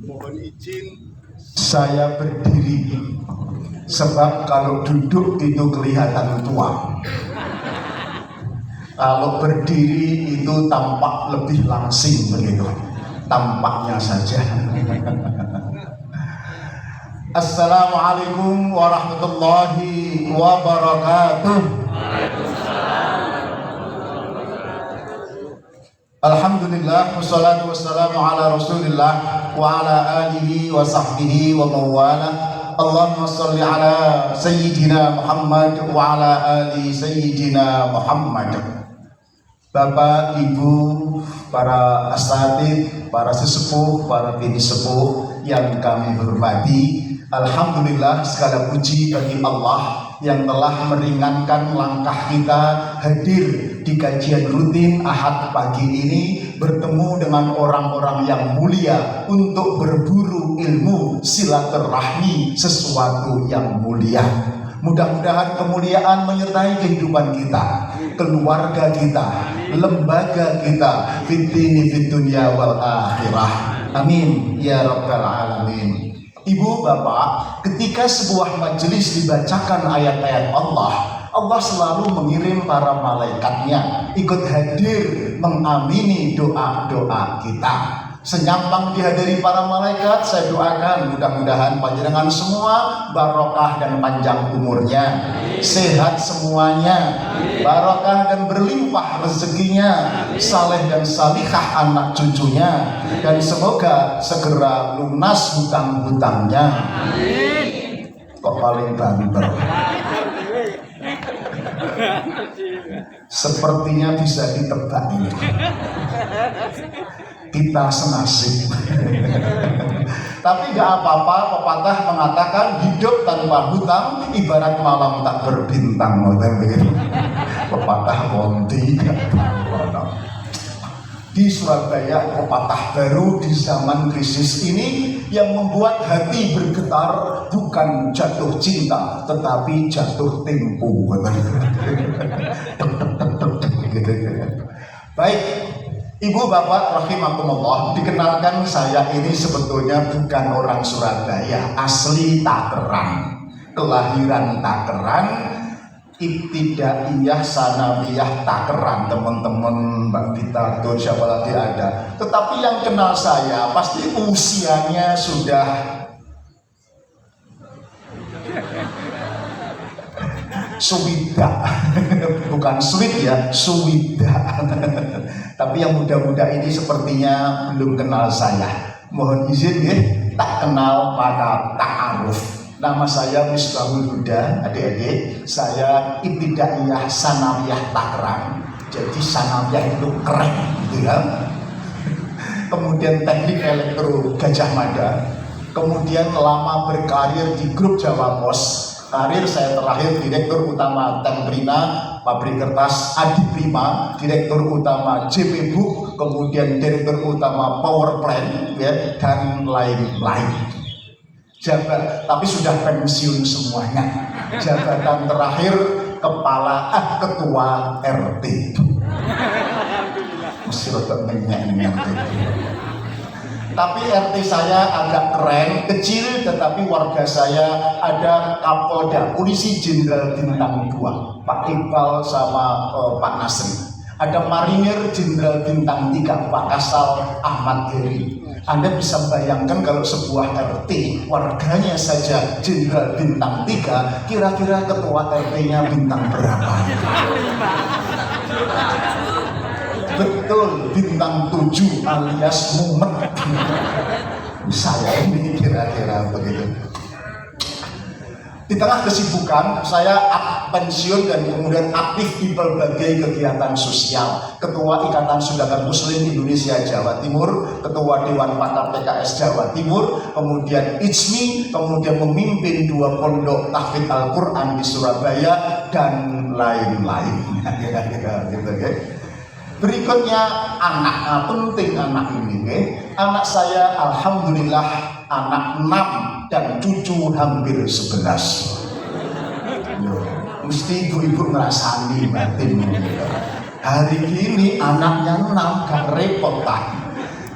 Mohon izin saya berdiri, sebab kalau duduk itu kelihatan tua. Kalau berdiri itu tampak lebih langsing begitu, tampaknya saja. Assalamualaikum warahmatullahi wabarakatuh. Alhamdulillah, wassalatu wassalamu ala rasulillah wa ala alihi wa sahbihi wa mawala. Allahumma salli ala Sayyidina Muhammad wa ala ali Sayyidina Muhammad. Bapak, Ibu, para asatidz, para sesepuh, para bini sepuh yang kami hormati, alhamdulillah segala puji bagi Allah yang telah meringankan langkah kita hadir di kajian rutin Ahad pagi ini, bertemu dengan orang-orang yang mulia untuk berburu ilmu silaturahmi, sesuatu yang mulia. Mudah-mudahan kemuliaan menyertai kehidupan kita, keluarga kita, lembaga kita, fid dini fid dunya wal akhirah. Amin ya rabbal alamin. Ibu, bapak, ketika sebuah majelis dibacakan ayat-ayat Allah, Allah selalu mengirim para malaikatnya ikut hadir mengamini doa-doa kita. Senyampang dihadiri para malaikat, saya doakan mudah-mudahan panjenengan semua barokah dan panjang umurnya, sehat semuanya, barokah dan berlimpah rezekinya, saleh dan salihah anak cucunya, dan semoga segera lunas hutang-hutangnya. Kok paling banter? Sepertinya bisa ditebak ini. Kita senasib. Tapi gak apa-apa, pepatah mengatakan hidup tanpa hutang ibarat malam tak berbintang. Pepatah Ponti. Di Surabaya, pepatah baru di zaman krisis ini yang membuat hati bergetar bukan jatuh cinta tetapi jatuh tempo. Baik, Ibu bapak rahimakumullah, dikenalkan saya ini sebetulnya bukan orang Surabaya, asli Tangerang, kelahiran Tangerang, ibtidaiyah sanawiyah Tangerang, teman-teman Mbak Vita atau siapa lagi ada. Tetapi yang kenal saya pasti usianya sudah suwida, bukan sweet ya, suwida. Tapi yang muda-muda ini sepertinya belum kenal saya. Mohon izin ya, tak kenal maka ta'aruf. Nama saya Misbahul Huda, adik-adik. Saya ibtidaiyah sanawiyah Tangerang. Jadi sanawiyah itu keren, gitu ya. Kemudian teknik elektro Gajah Mada. Kemudian lama berkarir di grup Jawa Pos. Karir saya terakhir Direktur Utama Temprina, pabrik kertas Adi Prima, Direktur Utama JP Book, kemudian Direktur Utama Power Plant, ya, dan lain-lain. Jabat, tapi sudah pensiun semuanya. Jabatan terakhir Ketua RT. Mesti rotok menyak-menyak. Tapi RT saya agak keren, kecil, tetapi warga saya ada Kapolda, Polisi Jenderal Bintang 2, Pak Iqbal sama Pak Nasri. Ada Marinir Jenderal Bintang 3, Pak Kasal Ahmad Heri. Anda bisa bayangkan kalau sebuah RT warganya saja Jenderal Bintang 3, kira-kira ketua RT-nya bintang berapa? Betul, bintang 7 alias mumet. Saya ini kira-kira begitu. Di tengah kesibukan, saya pensiun dan kemudian aktif di berbagai kegiatan sosial. Ketua Ikatan Saudagar Muslim Indonesia Jawa Timur, Ketua Dewan Pakar PKS Jawa Timur, kemudian IJMI, kemudian memimpin 2 pondok tahfidz Al-Quran di Surabaya, dan lain-lain. Gitu, ya. Berikutnya anak, penting anak ini. Anak saya alhamdulillah anak 6 dan cucu hampir 11. Mesti ibu-ibu ngerasani batin. Hari ini anaknya 6 gak repot tak.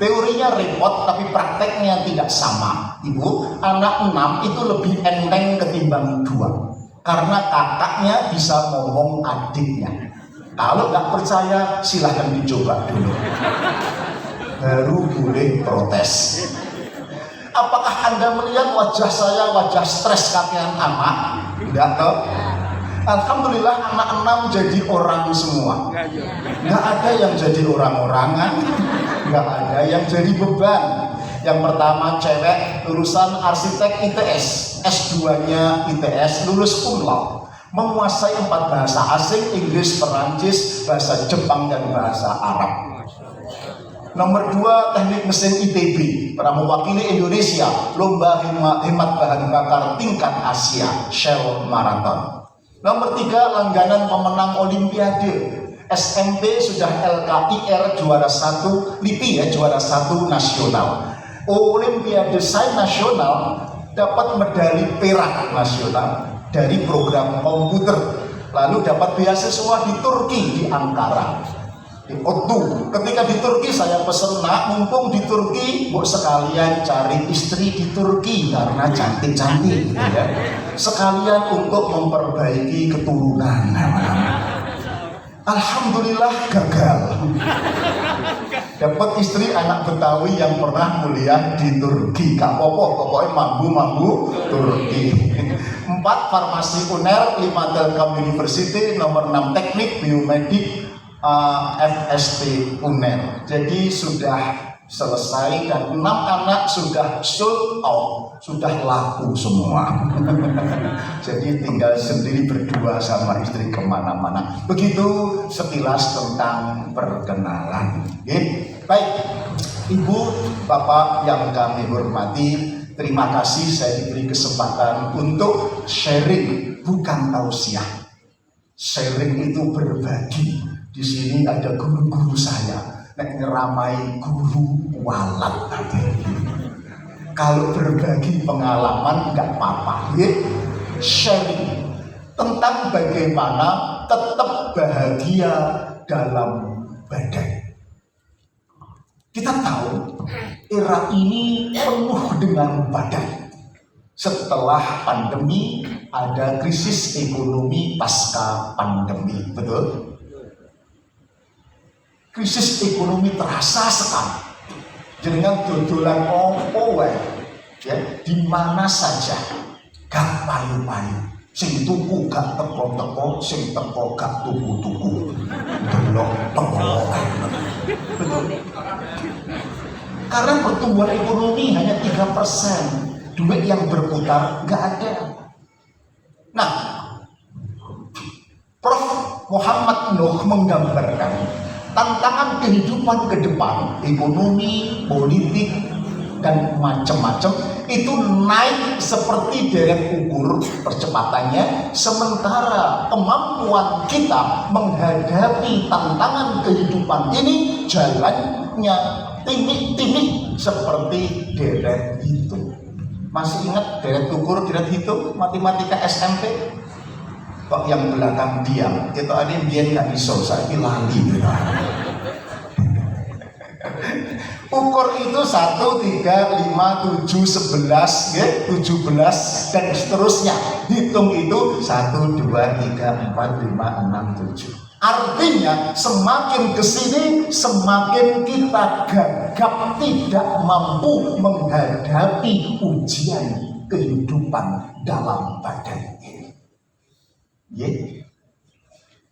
Teorinya repot tapi prakteknya tidak sama. Ibu, anak 6 itu lebih enteng ketimbang 2 karena kakaknya bisa ngomong adiknya. Kalau nggak percaya silahkan dicoba dulu, baru boleh protes. Apakah Anda melihat wajah saya wajah stres kakean anak? Enggak toh? Alhamdulillah anak 6 jadi orang semua. Nggak ada yang jadi orang-orangan, nggak ada yang jadi beban. Yang pertama cewek lulusan arsitek ITS, S2-nya ITS, lulus cum laude, menguasai 4 bahasa asing, Inggris, Perancis, bahasa Jepang dan bahasa Arab. Nomor 2 teknik mesin ITB, pernah mewakili Indonesia lomba hemat bahan bakar tingkat Asia Shell Marathon. Nomor 3 langganan pemenang Olimpiade, SMP sudah LKIR juara 1, LIPI ya juara 1 nasional. Olimpiade Sains Nasional dapat medali perak nasional dari program komputer. Lalu dapat beasiswa di Turki, di Ankara, di ODTU. Ketika di Turki saya pesen, nak mumpung di Turki, bu sekalian cari istri di Turki karena cantik-cantik gitu ya. Sekalian untuk memperbaiki keturunan. Alhamdulillah gagal. Dapat istri anak Betawi yang pernah kuliah di Turki. Gak apa-apa, pokoknya mambu Turki. 4 farmasi UNER, 5 Telkom University, nomor 6 teknik biomedik FST UNER. Jadi sudah selesai dan 6 anak sudah sold out, sudah laku semua. Jadi tinggal sendiri berdua sama istri kemana-mana. Begitu sekilas tentang perkenalan. Baik, Ibu, Bapak yang kami hormati, terima kasih saya diberi kesempatan untuk sharing, bukan tausiah. Sharing itu berbagi. Di sini ada guru-guru saya. Nek ngeramai guru walat tadi. Kalau berbagi pengalaman nggak apa-apa, ya. Sharing tentang bagaimana tetap bahagia dalam badai. Kita tahu era ini penuh dengan badai. Setelah pandemi ada krisis ekonomi pasca pandemi, betul? Krisis ekonomi terasa sekali. Dengan dodolan opo wae, ya, di mana saja gak payu-payu. Sing tuku gak teko-teko, sing teko gak tuku-tuku. Delok teko. Betul. Karena pertumbuhan ekonomi hanya 3%, duit yang berputar gak ada. Nah, Prof. Muhammad Nuh menggambarkan tantangan kehidupan ke depan, ekonomi, politik, dan macam-macam itu naik seperti deret ukur percepatannya, sementara kemampuan kita menghadapi tantangan kehidupan ini jalannya timik-timik seperti deret hitung. Masih ingat deret ukur, deret hitung, matematika SMP? Kok yang belakang diam? Itu ada yang dia nggak bisa, saya lali. Ukur itu 1, 3, 5, 7, 11, ya, 17 dan seterusnya. Hitung itu 1, 2, 3, 4, 5, 6, 7. Artinya semakin kesini semakin kita gagap, tidak mampu menghadapi ujian kehidupan dalam badai. Yeah.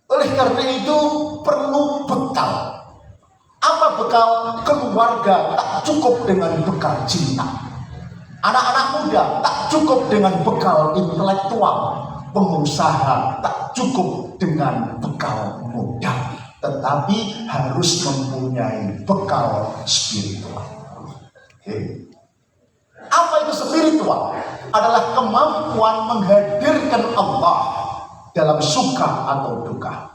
Oleh karena itu perlu bekal. Apa bekal? Keluarga tak cukup dengan bekal cinta. Anak-anak muda tak cukup dengan bekal intelektual. Pengusaha tak cukup dengan bekal modal, tetapi harus mempunyai bekal spiritual. Okay. Apa itu spiritual? Adalah kemampuan menghadirkan Allah dalam suka atau duka.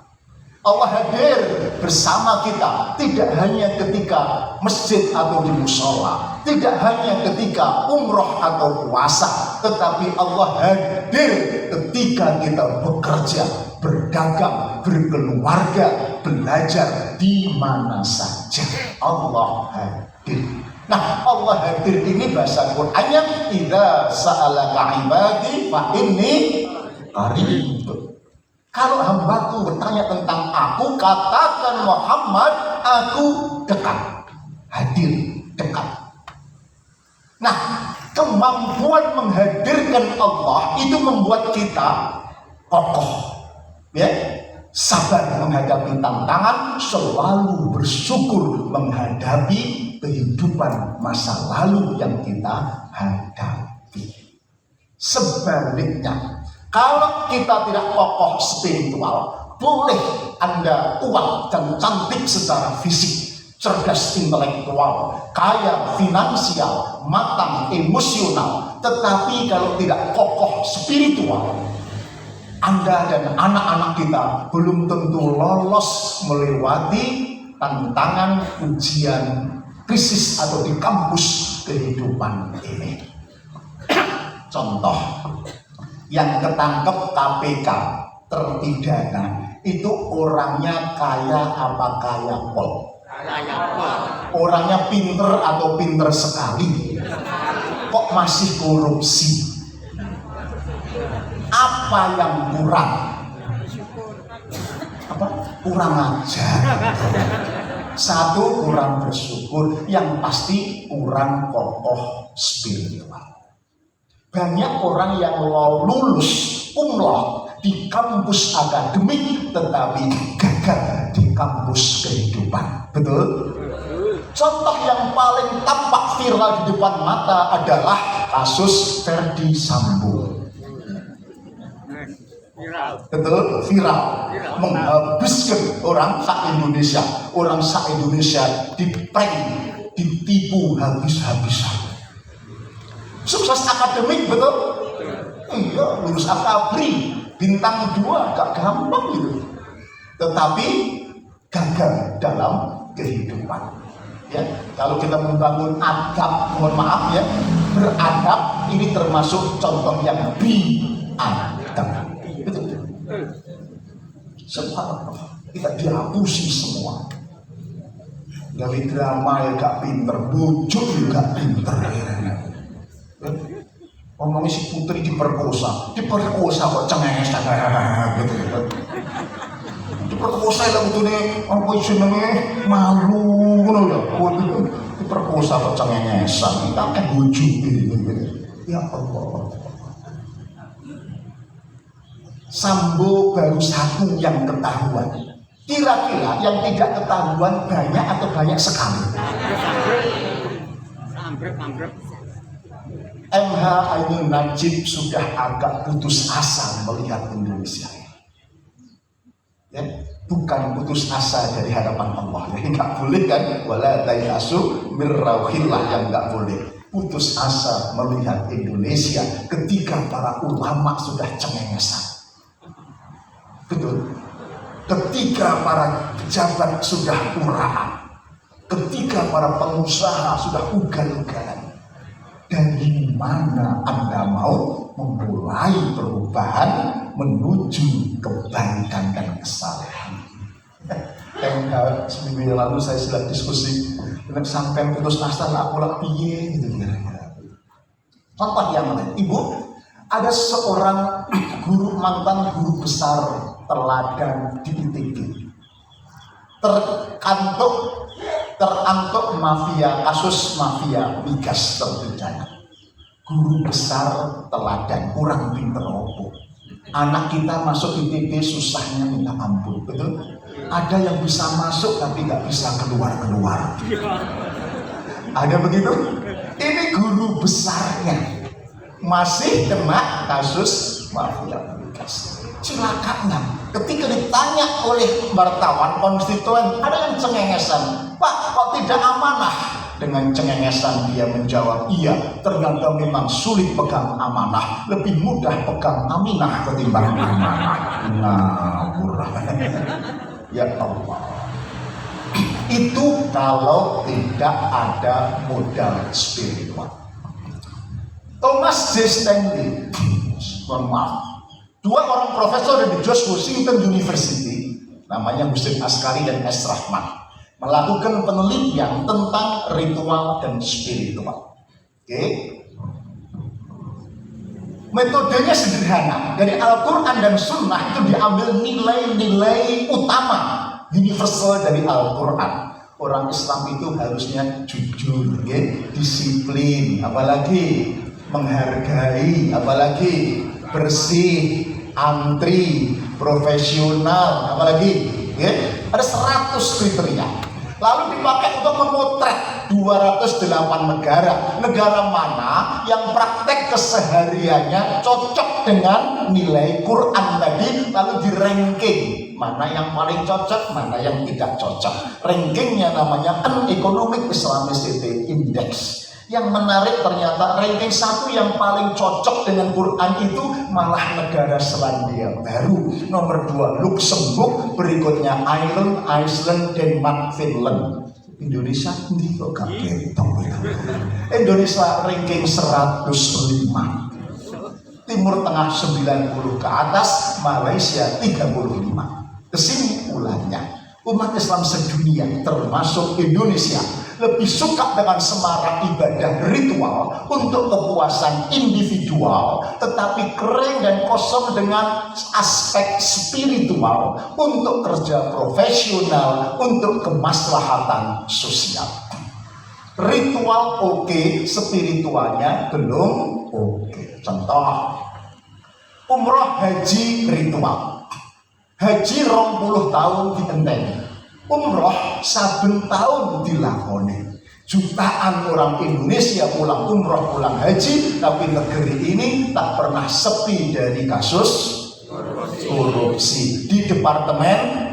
Allah hadir bersama kita tidak hanya ketika masjid atau di musola, tidak hanya ketika umroh atau puasa, tetapi Allah hadir ketika kita bekerja, berdagang, berkeluarga, belajar di mana saja. Allah hadir. Nah, Allah hadir ini bahasa Qur'annya idza sa'alaka ibadi fa inni qarib. Kalau hambaku bertanya tentang aku, katakan Muhammad, aku dekat, hadir, dekat. Nah, kemampuan menghadirkan Allah itu membuat kita kokoh, ya, sabar menghadapi tantangan, selalu bersyukur menghadapi kehidupan masa lalu yang kita hadapi. Sebaliknya, kalau kita tidak kokoh spiritual, boleh Anda kuat dan cantik secara fisik, cerdas intelektual, kaya finansial, matang emosional, tetapi kalau tidak kokoh spiritual, Anda dan anak-anak kita belum tentu lolos melewati tantangan ujian krisis atau di kampus kehidupan ini. Contoh, yang ketangkep KPK terpidana itu orangnya kaya apa kaya pol? Orangnya pinter atau pinter sekali? Kok masih korupsi? Apa yang kurang? Apa? Kurang ajar. Satu, kurang bersyukur. Yang pasti kurang kokoh spiritual. Banyak orang yang lulus umlaut di kampus akademik tetapi gagal di kampus kehidupan. Betul? Contoh yang paling tampak viral di depan mata adalah kasus Ferdy Sambo. Betul? Viral. Menghabiskan orang se-Indonesia. Orang se-Indonesia diprank, ditipu habis-habisan. Sukses akademik, betul? Iya, lulus akabri, bintang 2, gak gampang gitu. Tetapi gagal dalam kehidupan. Ya, kalau kita membangun adab, mohon maaf ya, beradab ini termasuk contoh yang biadab. Betul. Subhanallah, kita dihapusi semua. Dari drama ya gak pinter, bujuk juga pinter. Ngomongin si putri diperkosa kok cengenges gitu. Diperkosa lah itu nih, apa jenenge malu ngono lho. Diperkosa kok cengengesan, kita kan bujuk gitu. Ya Allah. Sambo baru satu yang ketahuan. Kira-kira yang tidak ketahuan banyak atau banyak sekali? MH Ainun Najib sudah agak putus asa melihat Indonesia. Ya, bukan putus asa dari hadapan Allah. Jadi nggak boleh kan? Wala tayasu mirrauhillah, yang nggak boleh putus asa melihat Indonesia ketika para ulama sudah cengengesan. Betul. Ketika para pejabat sudah uraan, ketika para pengusaha sudah ugal-ugalan. Dari mana Anda mau memulai perubahan menuju kebaikan dan kesalehan? Seminggu yang lalu saya sedang diskusi dengan sampai putus asa lah, aku lah piye gitu kira-kira. Contoh yang lain, Ibu, ada seorang guru, mantan guru besar teladan di ITB, terantuk mafia, kasus mafia migas terpidana. Guru besar teladan, kurang pinter opo. Anak kita masuk ITB susahnya minta ampun, betul? Ada yang bisa masuk tapi nggak bisa keluar. Ada begitu? Ini guru besarnya masih kena kasus mafia migas. Celakanya, ketika ditanya oleh wartawan konstituen, ada yang cengengesan, Pak, kok tidak amanah? Dengan cengengesan dia menjawab, iya, ternyata memang sulit pegang amanah, lebih mudah pegang aminah ketimbang amanah. Ngawur. Ya Allah. Itu kalau tidak ada modal spiritual. Thomas J. Stanley, mohon maaf, 2 orang profesor di George Washington University, namanya Husain Askari dan S. Rahman. melakukan penelitian tentang ritual dan spiritual. Oke. Metodenya sederhana. Dari Al-Quran dan Sunnah itu diambil nilai-nilai utama universal dari Al-Quran. Orang Islam itu harusnya jujur, disiplin, apalagi menghargai, apalagi bersih, antri, profesional, apalagi ada 100 kriteria. Lalu dipakai untuk memotret 208 negara. Negara mana yang praktek kesehariannya cocok dengan nilai Quran tadi, lalu di ranking mana yang paling cocok, mana yang tidak cocok. Rankingnya namanya An Economic Islamicity Index. Yang menarik ternyata ranking 1 yang paling cocok dengan Quran itu malah negara Selandia Baru. Nomor 2 Luxembourg, berikutnya Iceland, Denmark, Finland. Indonesia ini kok gak betul ya. Indonesia ranking 105. Timur Tengah 90 ke atas, Malaysia 35. Kesimpulannya, umat Islam sedunia termasuk Indonesia lebih suka dengan semarak ibadah ritual untuk kepuasan individual, tetapi kering dan kosong dengan aspek spiritual untuk kerja profesional, untuk kemaslahatan sosial. Ritual oke, spiritualnya belum oke. Contoh, umroh haji ritual. Haji 20 tahun dienteni. Umroh saben tahun dilakoni. Jutaan orang Indonesia pulang umroh, pulang haji, tapi negeri ini tak pernah sepi dari kasus korupsi. Di departemen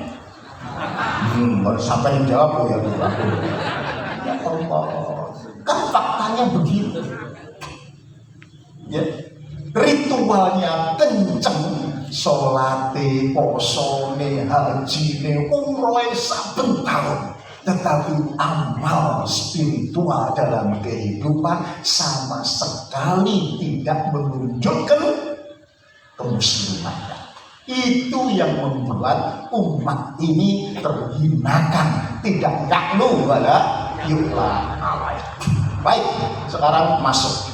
baru sampai yang jawab loh ya Allah. Kan faktanya begitu. Ya, ritualnya kenceng. Sholate, posone, hajine, umrohe saben tahun. Tetapi amal spiritual dalam kehidupan sama sekali tidak menunjukkan kemuslimannya. Itu yang membuat umat ini terhinakan. Tidak yaklu wala yu'la alaih. Baik, sekarang masuk.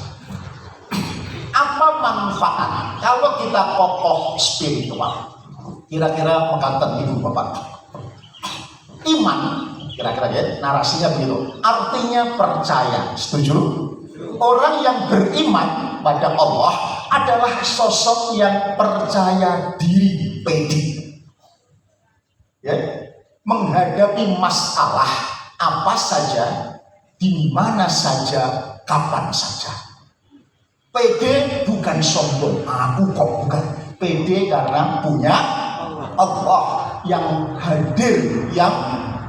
Apa manfaat kalau kita kokoh spiritual? Kira-kira mengatakan ibu bapak. Iman, kira-kira ya, narasinya begitu. Artinya percaya, setuju? Orang yang beriman pada Allah adalah sosok yang percaya diri, pede. Ya, menghadapi masalah apa saja, di mana saja, kapan saja. Pede bukan sombong, aku kok bukan. Pede karena punya Allah yang hadir, yang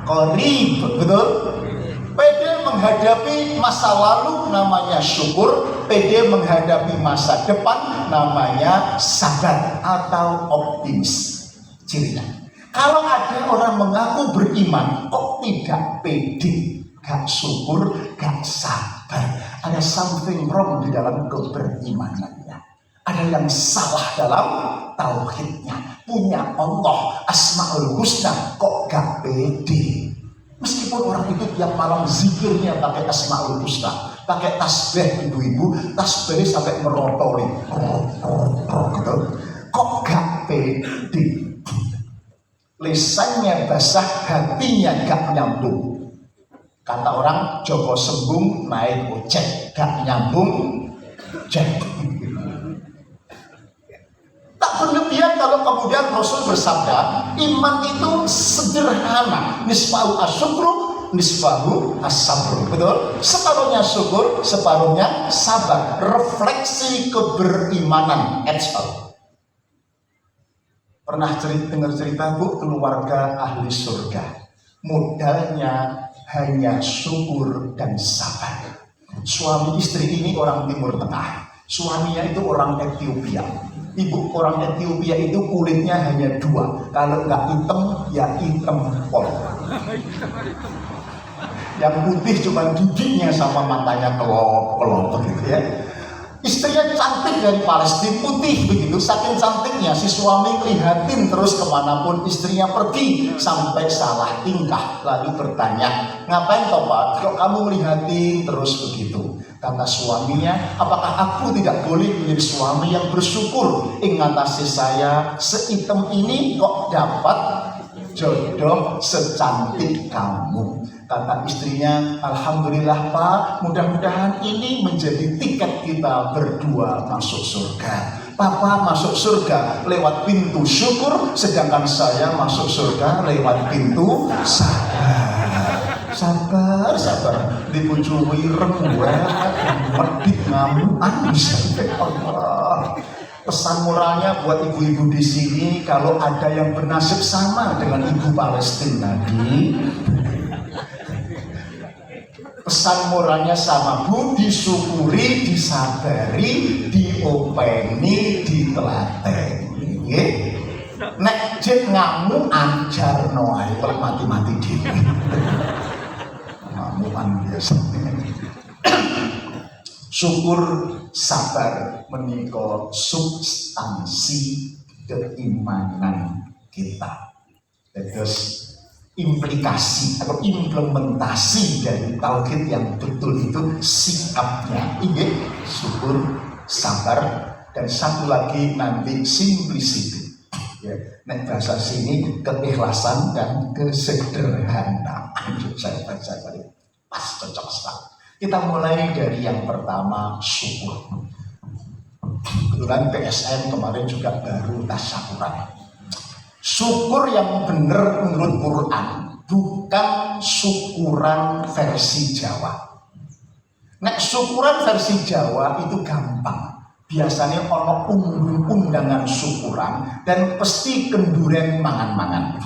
qarib, betul? Pede menghadapi masa lalu namanya syukur, pede menghadapi masa depan namanya sabar atau optimis. Cirinya, kalau ada orang mengaku beriman kok tidak pede, gak syukur, gak sabar, ada something wrong di dalam keberimanannya. Ada yang salah dalam tauhidnya. Punya Allah Asmaul Husna kok gak pede. Meskipun orang itu tiap malam zikirnya pakai Asmaul Husna, pakai tasbih ibu-ibu, tasbih sampai merotoli, gitu. Kok gak pede. Lisannya basah, hatinya gak nyambung. Kata orang Joko sembung naik ojek, gak nyambung ojek. Tak berlebihan kalau kemudian Rasul bersabda, iman itu sederhana, nisfahu asyukru, nisfahu as-sabru. Betul? Separuhnya syukur, separuhnya sabar. Refleksi keberimanan. Pernah dengar cerita Bu, keluarga ahli surga, modalnya hanya syukur dan sabar. Suami istri ini orang Timur Tengah, suaminya itu orang Ethiopia. Ibu orang Ethiopia itu kulitnya hanya 2, kalau nggak hitam ya hitam pol. Yang putih cuma giginya sama matanya kelop begitu ya. Istrinya cantik dari Palestina, putih begitu, saking cantiknya si suami ngelihatin terus kemanapun istrinya pergi, sampai salah tingkah, lalu bertanya, ngapain toh Pak, kok kamu ngelihatin terus begitu? Kata suaminya, apakah aku tidak boleh menjadi suami yang bersyukur? Ingatasi saya seitem ini kok dapat jodoh secantik kamu. Kata istrinya, alhamdulillah Pak, mudah-mudahan ini menjadi tiket kita berdua masuk surga. Papa masuk surga lewat pintu syukur, sedangkan saya masuk surga lewat pintu sabar. Sabar, dibujui rembuat, medit ngamuan, sampai Allah. Pesan moralnya buat ibu-ibu di sini, kalau ada yang bernasib sama dengan ibu Palestina tadi, pesan moralnya sama Bu, disyukuri, disabari, diopeni, ditelateni. Nek jet ngamu anjar noai, kalau mati-mati diri. Ngamuan biasa. Syukur sabar menika substansi keimanan kita. Terus implikasi atau implementasi dari tauhid yang betul itu sikapnya, ingat syukur, sabar, dan satu lagi nanti simplicity. Ya, nek bahasa sini keikhlasan dan kesederhanaan. Saya baca tadi pas cocok sekali. Kita mulai dari yang pertama, syukur. Kebetulan PSN kemarin juga baru tasyakuran. Syukur yang benar menurut Quran bukan syukuran versi Jawa. Nek syukuran versi Jawa itu gampang. Biasanya ono undangan syukuran dan pasti kenduren mangan-mangan.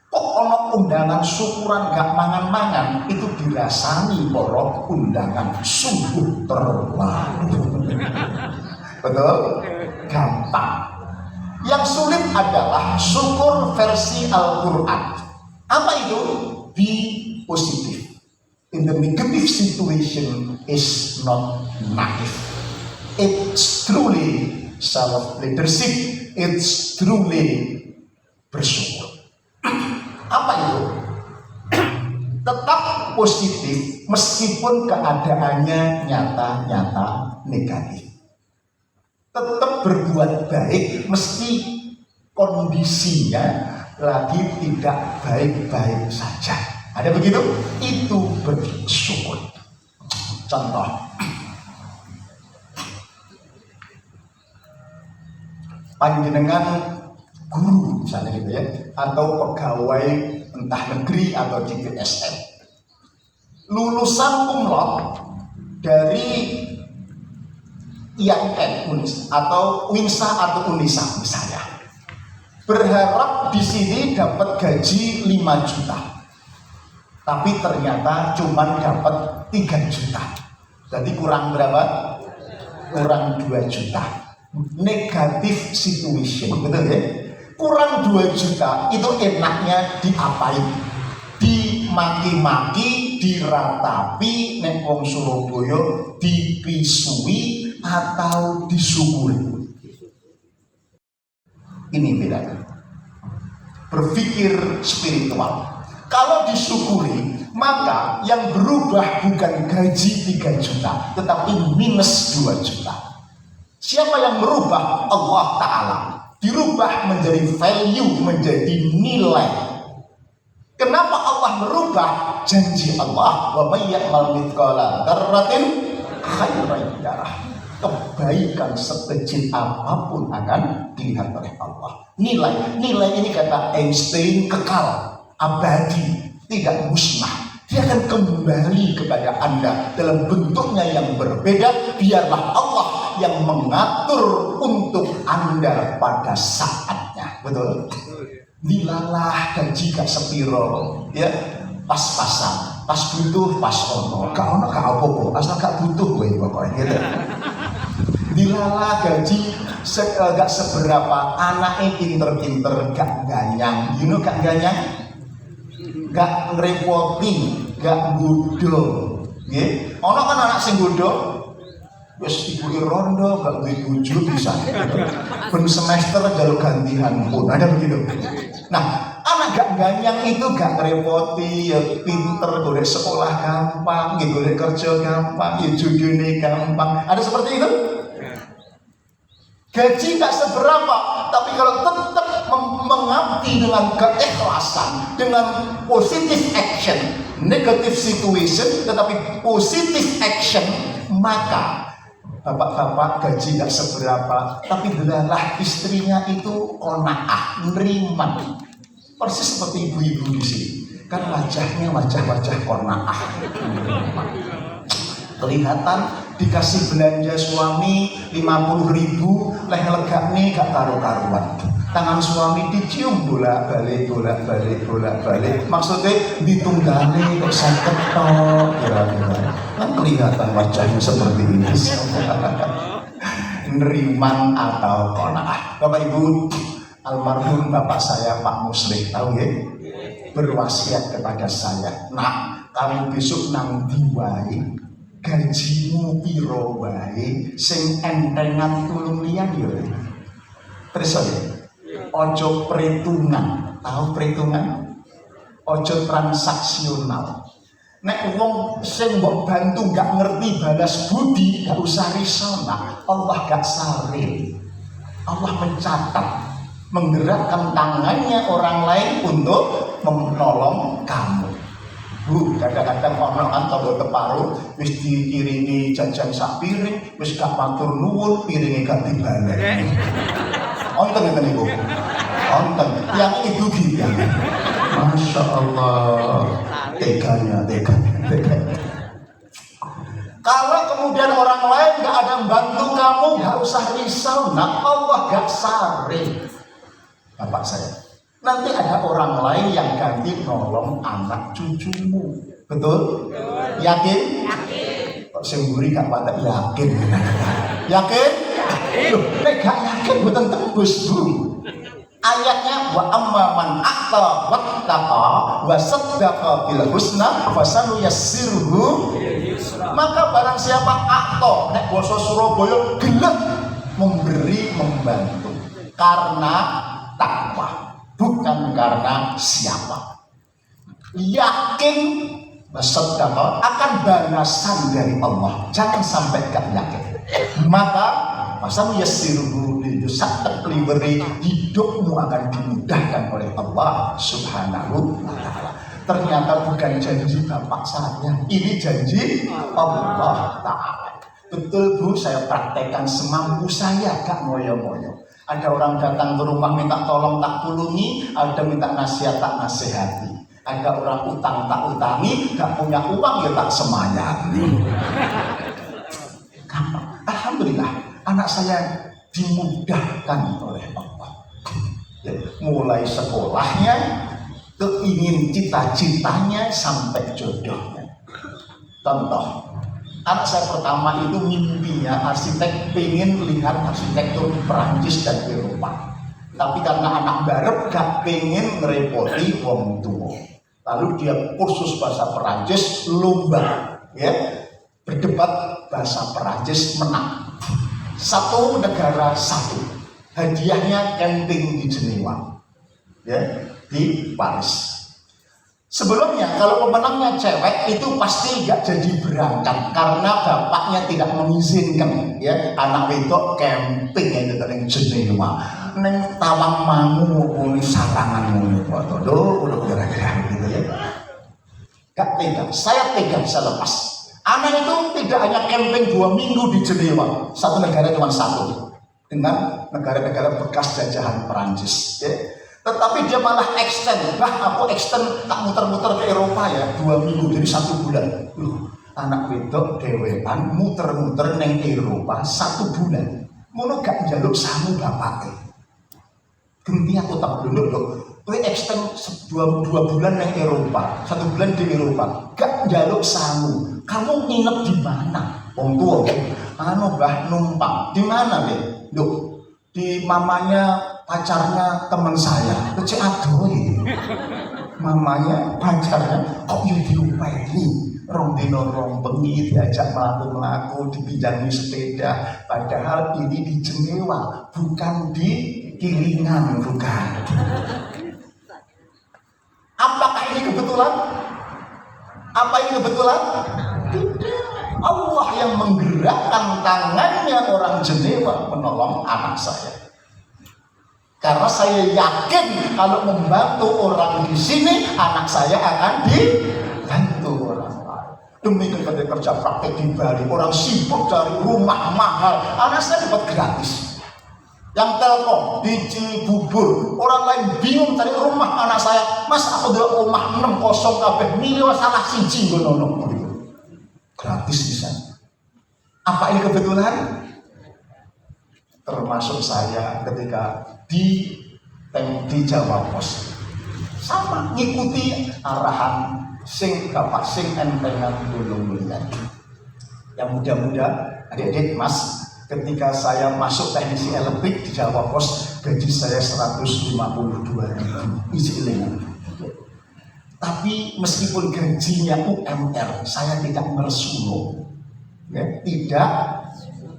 Kok ono undangan syukuran gak mangan-mangan, itu dirasani porok undangan sungguh terlalu. Betul? Gampang. Yang sulit adalah syukur versi Al-Quran. Apa itu? Be positive. In the negative situation is not naive. It's truly self-leadership. It's truly bersyukur. Apa itu? Tetap positif meskipun keadaannya nyata-nyata negatif. Tetap berbuat baik meski kondisinya lagi tidak baik-baik saja. Ada begitu? Itu bersyukur. Contoh, panjenengan guru misalnya gitu ya, atau pegawai entah negeri atau di PSN, lulusan kumlot dari IAIN Unis atau Winsa atau Unisa misalnya, berharap di sini dapat gaji 5 juta, tapi ternyata cuma dapat 3 juta. Jadi kurang berapa? Kurang 2 juta. Negatif situation, betul ya? Kurang 2 juta itu enaknya diapain? Dimaki-maki, diratapi, nek wong Surabaya dipisui atau disyukuri. Ini bedanya. Berpikir spiritual. Kalau disyukuri, maka yang berubah bukan gaji 3 juta, tetapi minus 2 juta. Siapa yang merubah? Allah Ta'ala. Dirubah menjadi value, menjadi nilai. Kenapa Allah merubah? Janji Allah, wa may ya'mal mithqala dzarratin khairan yarah. Kebaikan sekecil apapun akan dilihat oleh Allah. Nilai ini kata Einstein kekal, abadi, tidak musnah. Dia akan kembali kepada Anda dalam bentuknya yang berbeda. Biarlah Allah yang mengatur untuk Anda pada saatnya. Betul? Dilalah gaji gak sepiro, ya, pas-pasan, pas butuh, pas ono, gak ono gak apa-apa, asal gak butuh gue pokoknya gitu. Dilalah gaji gak seberapa, anaknya pinter-pinter, gak ganyang, you know gak ganyang, gak ngerepoti, gak bodoh, ya. Ono kan anak sing bodoh, Wes ibu rondo gak duwe bojo bisa. Ben semester jalur gantian pun ada begitu. Nah, anak gak ganyang itu gak repoti, ya pinter, golek sekolah gampang, ya golek kerja gampang, ya judulnya gampang. Ada seperti itu? Gaji gak seberapa, tapi kalau tetap mengabdi dengan keikhlasan, dengan positive action, negative situation, tetapi positive action, maka bapak-bapak gaji gak seberapa, tapi delalah istrinya itu qanaah, nerima. Persis seperti ibu-ibu di sini. Kan wajahnya wajah-wajah qanaah. Kelihatan dikasih belanja suami 50.000, leh legakne gak karu-karuan. Tangan suami dicium bolak-balik. Maksudnya ditunggale kok sakit tok kira-kira. Kan kelihatan wajahnya seperti ini. Neriman atau qanaah. Bapak Ibu, almarhum bapak saya Pak Muslim tahu ya? Berwasiat kepada saya, "Nak, kamu besok nang diwai gajimu piro wae sing entengan tulung liyan ya." Terus ya, ojo perhitungan, tahu perhitungan? Ojo transaksional. Nek wong sing mbok bantu gak ngerti balas budi, gak usah risona. Allah gak sare. Allah mencatat, menggerakkan tangannya orang lain untuk menolong kamu. Bu, kadang-kadang ono antara teparu wis dikirimi jajan sak piring, wis gak matur nuwun, piringe gak dibalik. Onten ngeten niku. Onten yang itu gitu. Masya Allah, teganya. Kalau kemudian orang lain gak ada membantu kamu, gak usah risau. Nah, Allah gak sare. Bapak saya, nanti ada orang lain yang ganti nolong anak cucumu. Betul? Yakin? Kok semburi gak pada yakin? Yakin? Loh, gak yakin bukan tembus bu. Ayatnya wa amma man a'ta wattaqa wa saddaqa bil husna fasanuyassiruhu. Maka barang siapa a'ta, nek basa Surabaya gelem memberi membantu karena takwa, bukan karena siapa. Yakin bersedekah akan balasan dari Allah. Jangan sampai gak yakin. Maka pasal yassiruhu itu saat delivery hidupmu akan dimudahkan oleh Allah Subhanahu wa taala. Ternyata bukan janji bapak saya, ini janji Allah taala. Betul Bu, saya praktekkan semampu saya, gak moyo-moyo. Ada orang datang ke rumah minta tolong tak tulungi, ada minta nasihat tak nasihati. Ada orang utang tak utangi, gak punya uang ya tak semayani. Alhamdulillah, anak saya dimudahkan oleh Allah. Ya, mulai sekolahnya, keingin cita-citanya sampai jodohnya. Contoh, anak saya pertama itu mimpinya arsitek, pengen lihat arsitektur Perancis dan Eropa. Tapi karena anak barep gak pengen ngerepoti wong tua. Lalu dia kursus bahasa Perancis, lomba, ya, berdebat bahasa Perancis, menang. Satu negara satu. Hadiahnya camping di Jenewa, ya, di Paris. Sebelumnya kalau pemenangnya cewek itu pasti gak jadi berangkat karena bapaknya tidak mengizinkan, ya, anak wedok camping itu tadi Jenewa. Neng Tawang Mangu ini sarangan ngono udah kira-kira gitu ya. Gak tega, saya tega bisa lepas. Anak itu tidak hanya camping 2 minggu di Jenewa, satu negara cuma satu dengan negara-negara bekas jajahan Perancis, ya. Tetapi dia malah extend, aku extend tak muter-muter ke Eropa ya 2 minggu jadi 1 bulan. Anak wedok dewean muter-muter neng Eropa 1 bulan. Ngono gak njaluk sangu bapake. Genti aku tak dulu loh. Kowe extend 2 bulan neng Eropa, 1 bulan di Eropa. Gak njaluk sangu. Kamu nginep di mana? Wong tua, anu bah numpang. Di mana deh? Loh, di mamanya pacarnya teman saya. Kecil adoy. Mamanya pacarnya kok yo diupaini. rong dino rong bengi diajak melaku-melaku, dipinjami sepeda. Padahal ini di Jenewa, bukan di Kilingan, bukan. Apakah ini kebetulan? Apa ini kebetulan? Tidak. Allah yang menggerakkan tangannya orang Jenewa menolong anak saya. Karena saya yakin kalau membantu orang di sini, anak saya akan dibantu orang lain. Demi kerja praktek di Bali, orang sibuk cari rumah mahal, anak saya dapat gratis. Yang Telkom di Cibubur, orang lain bingung cari rumah anak saya. Mas aku udah rumah 60 kabeh milih salah siji ngono. Gratis di sana. Apa ini kebetulan? Termasuk saya ketika di Jawa Pos sama ngikuti arahan sing bapak sing entengan tulung liyan. Yang muda-muda adik-adik mas, ketika saya masuk teknisi elektrik di Jawa Pos, gaji saya 152.000 isi ilingan. Tapi meskipun gajinya UMR, saya tidak mersulo, ya, tidak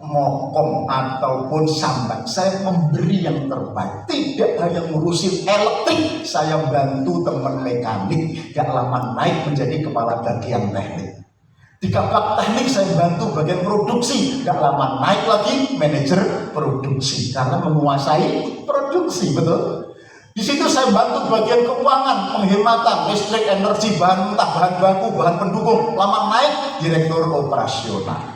mokong ataupun sambat. Saya memberi yang terbaik. Tidak hanya ngurusin elektrik, saya bantu teman mekanik, gak lama naik menjadi kepala bagian teknik. Di kabak teknik saya bantu bagian produksi, gak lama naik lagi manajer produksi karena menguasai produksi, betul. Di situ saya bantu bagian keuangan, penghematan, listrik, energi, bahan mentah, bahan baku, bahan pendukung. Lama naik direktur operasional.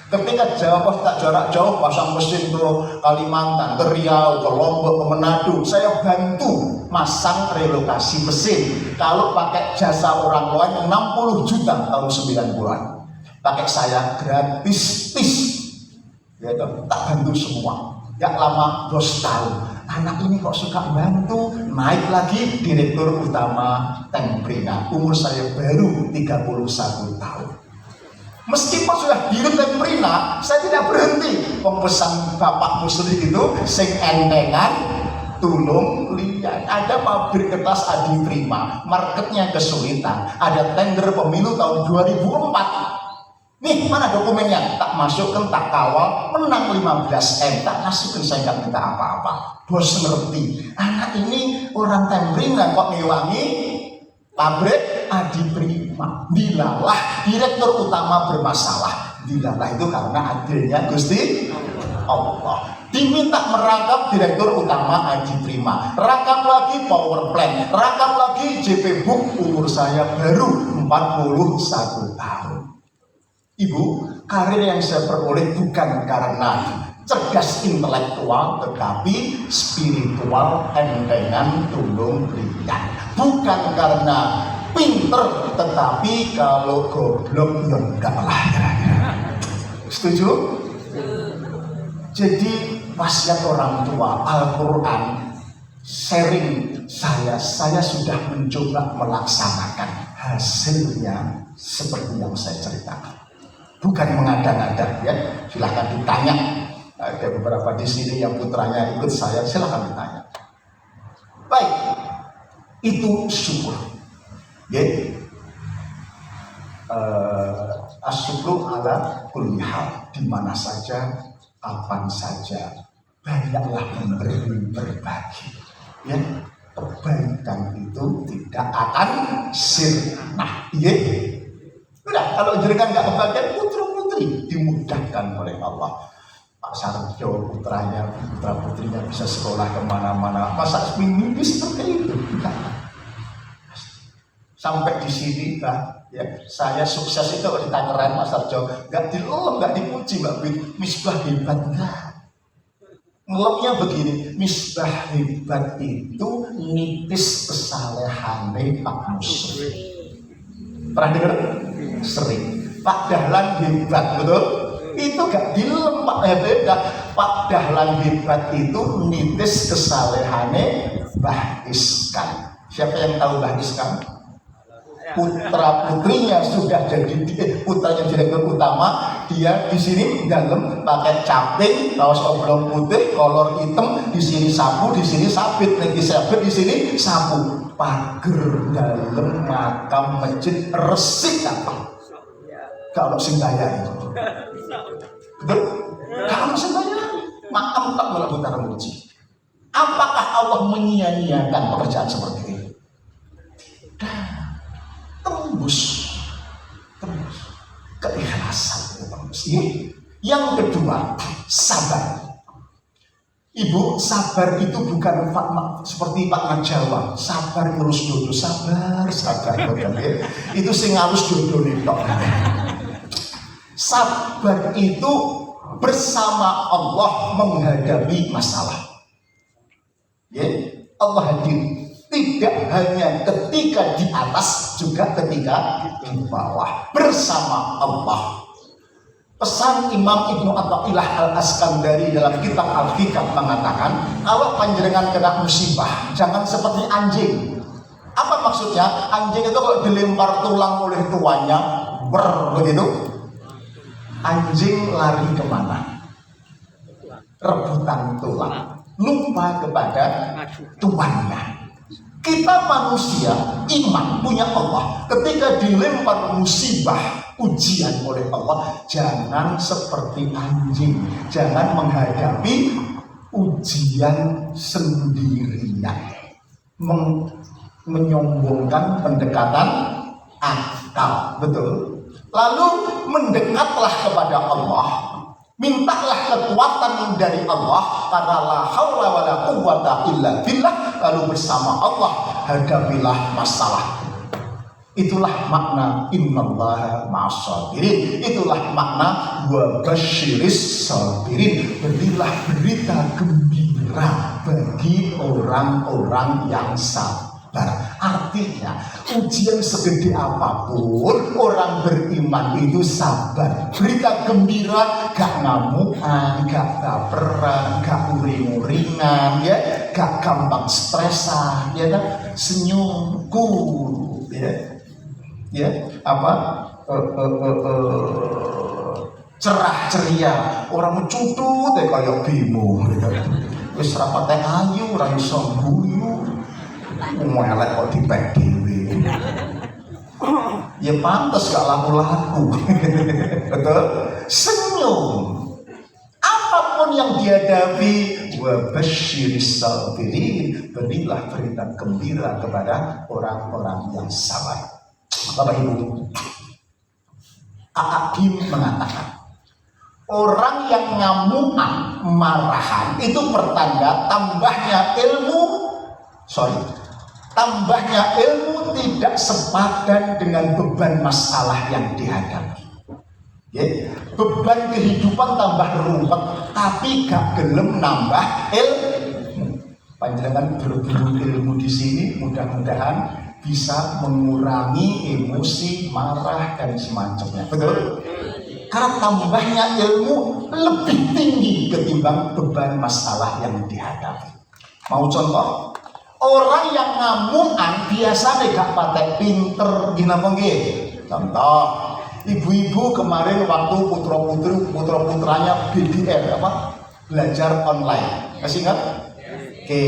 Ketika Jawa Pos tak jarak jauh, pasang mesin ke Kalimantan, ke Riau, ke Lombok, ke Manado, saya bantu masang relokasi mesin. Kalau pakai jasa orang lain 60 juta tahun 90-an, pakai saya gratis, gitu, tak bantu semua. Gak lama bos tahu, anak ini kok suka bantu, naik lagi direktur utama Temprina. Umur saya baru 31 tahun. Meskipun sudah di Temprina, saya tidak berhenti. Pemesan bapak muslim itu sing entengan tulung liyan. Ada pabrik kertas Adi Prima, marketnya kesulitan. Ada tender pemilu tahun 2004. Nih mana dokumennya? Tak masukkan, tak kawal, menang 15M. Tak masukin, saya nggak minta apa-apa. Bos ngerti, anak ini orang Temprina kok ngewangi pabrik Adi Prima. Dilalah direktur utama bermasalah. Dilalah itu karena adilnya Gusti Allah. Diminta merangkap direktur utama Adi Prima, rangkap lagi power plant, rangkap lagi JP Book. Umur saya baru 41 tahun. Ibu, karir yang saya peroleh bukan karena cerdas intelektual, tetapi spiritual, entengan tulung liyan. Bukan karena pinter, tetapi kalau goblok ya enggak lah. Setuju? Jadi wasiat orang tua, Al-Quran, sharing saya sudah mencoba melaksanakan, hasilnya seperti yang saya ceritakan. Bukan mengada-ngada, ya. Silahkan ditanya. Ada beberapa di sini yang putranya ikut saya, silahkan ditanya. Baik, itu syukur. Ya. Asyukru ala kulli hal, di mana saja, kapan saja, banyaklah memberi, berbagi. Ya, kebaikan itu tidak akan sirna. Ya. Udah, kalau jenengan nggak kebagian, putra-putri dimudahkan oleh Allah. Pak Sarjo, putranya, putra-putrinya bisa sekolah kemana-mana. Masa mimpi seperti itu? Enggak. Sampai di sini, lah, ya, saya sukses itu di Tangerang, Mas Sarjo. Nggak dilelem, nggak dipuji, Mbak Bin. Misbah hebat, enggak. Ngelemnya begini, misbah hebat itu nipis kesalehannya Pak Muslim. Pernah dengar? Sering. Pak Dahlan hebat, betul? Itu gak dilem, Pak hebat. Pak Dahlan hebat itu nitis kesalehannya Mbah Iskan. Siapa yang tahu Mbah Iskan? putra putrinya sudah jadi putranya direktur utama, dia di sini dalam pakai caping, kaos oblong putih, kolor hitam, di sini sapu, di sini sabit, lagi sabit, di sini sapu. Pager dalam makam masjid resik apa? Kalau sing bayar itu, betul? Kalau sing bayar, makam tak melakukan termuji. Apakah Allah menyia-nyiakan pekerjaan seperti ini? Tembus keikhlasan tembus. Yang kedua, sabar. Ibu, sabar itu bukan seperti Pak Jawa, sabar ngurus dodo, sabar. Itu sing ngalus dodo nih tok. Sabar itu bersama Allah menghadapi masalah. Ya, Allah hadir. Tidak hanya ketika di atas, juga ketika di bawah bersama Allah. Pesan Imam Ibnu Athaillah Al-Askandari dalam kitab Al-Hikam mengatakan, kalau panjenengan kena musibah, jangan seperti anjing. Apa maksudnya? Anjing itu kalau dilempar tulang oleh tuannya, begitu. Anjing lari kemana? Rebutan tulang, lupa kepada tuannya. Kita manusia, iman punya Allah. Ketika dilempar musibah, ujian oleh Allah, jangan seperti anjing. Jangan menghadapi ujian sendirian. Menyombongkan pendekatan akal. Betul. Lalu mendekatlah kepada Allah. Mintalah kekuatan dari Allah, karena la haula wala quwwata illa billah. Lalu bersama Allah hadapilah masalah. Itulah makna innallaha ma'as-sabirin. Itulah makna wa basyiris sabirin. Berilah berita gembira bagi orang-orang yang sabar. Artinya ujian segede apapun, orang beriman itu sabar. Berita gembira, gak ngamukan, gak baperan, gak uring-uringan, ya, gak gampang stresan, ya kan, senyum, cool, ya, apa, cerah ceria, orang mencutut kayak Bimo, wis rapate ayu, ora iso guyu. Melek kok dipek dhewe. Ya pantes gak laku-laku. Betul? Senyum. Apapun yang dihadapi, wa basyiris sabirin, berilah berita gembira kepada orang-orang yang sabar. Bapak Ibu, A'agim mengatakan, orang yang ngamukan, marahan itu pertanda tambahnya tidak sepadan dengan beban masalah yang dihadapi. Ya, beban kehidupan tambah ruwet, tapi gak gelem nambah ilmu. Panjenengan berburu ilmu di sini, mudah-mudahan bisa mengurangi emosi, marah dan semacamnya. Betul? Karena tambahnya ilmu lebih tinggi ketimbang beban masalah yang dihadapi. Mau contoh? Orang yang ngamukan biasanya gak patek pinter gina penggih. Contoh, ibu-ibu kemarin waktu putra-putranya BDR belajar online. Masih ingat? Oke.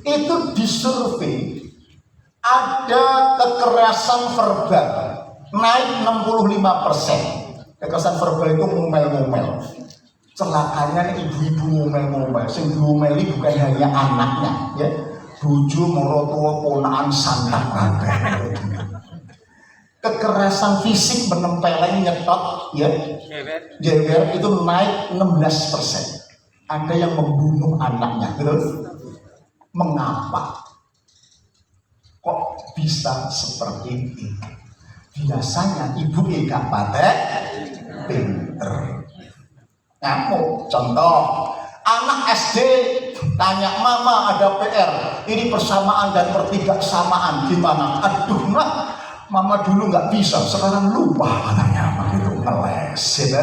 Itu disurvei ada kekerasan verbal naik 65%. Kekerasan verbal itu ngomel-ngomel. Celakanya ibu-ibu ngomel-ngomel. Sing diomeli bukan hanya anaknya, ya. Bojo morotua ponaan santak kabeh. Kekerasan fisik menempeleng nyetot, ya, jewer itu naik 16%. Ada yang membunuh anaknya, betul? Mengapa? Kok bisa seperti ini? Biasanya ibu gak patek pinter. Ngamuk. Contoh, anak SD tanya mama ada PR, ini persamaan dan pertidaksamaan gimana? Aduh nak, mama dulu nggak bisa, sekarang lupa katanya begitu ngeles. Ya.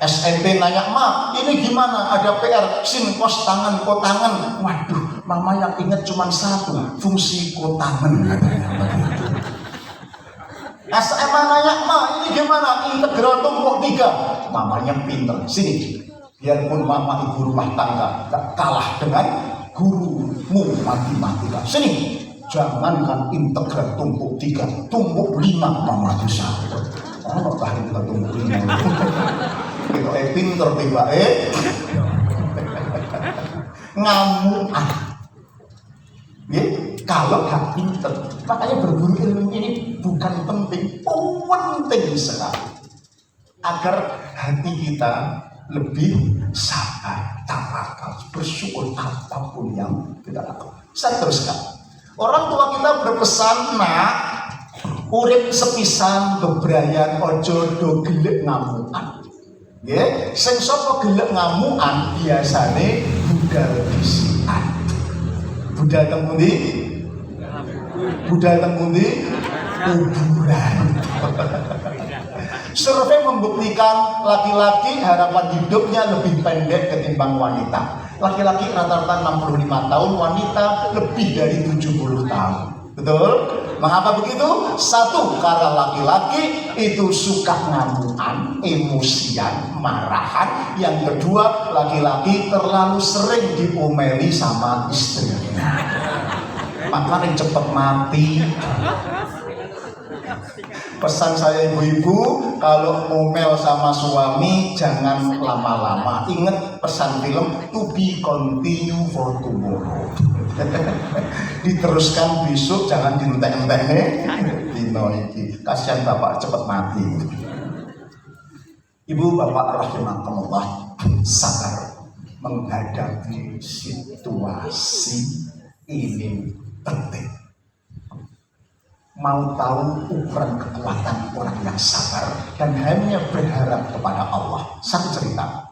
SMP nanya ma, ini gimana? Ada PR, sin kos tangan, kotangan. Waduh, mama yang ingat cuma satu, fungsi kotangan katanya begitu. SMA nanya, "Ma, ini gimana integral tumpuk 3?" Mamanya pinter. Sini, biarpun mama ibu rumah tangga gak kalah dengan gurumu matematika. Sini, jangankan integral tumpuk 3, tumpuk 5 mama bisa. Oh, tak itu tumpuk 5. Itu pinter tiba ngamuan. Ya, kalau gak pinter, makanya berguru ilmu ini bukan penting, penting sekali agar hati kita lebih sabar, tawakal, bersyukur apapun yang kita lakukan. Saya teruskan. Orang tua kita berpesan, "Nak, urip sepisan bebrayan ojo do gelek ngamukan." Nggih, sing sapa gelek ngamukan biasane budal disian. Budal teng pundi? Budal teng pundi? Kuburan. Survei membuktikan laki-laki harapan hidupnya lebih pendek ketimbang wanita. Laki-laki rata-rata 65 tahun, wanita lebih dari 70 tahun. Betul? Mengapa begitu? Satu, karena laki-laki itu suka ngamuan, emosian, marahan. Yang kedua, laki-laki terlalu sering diomeli sama istrinya. Makanya cepet mati. Pesan saya ibu-ibu, kalau ngomel sama suami jangan lama-lama. Ingat pesan film, to be continue for tomorrow. Diteruskan besok, jangan dientek-entek dino iki. Kasihan bapak cepat mati. Ibu bapak rahimakumullah, sabar menghadapi situasi ini penting. Mau tahu ukuran kekuatan orang yang sabar dan hanya berharap kepada Allah. Satu cerita.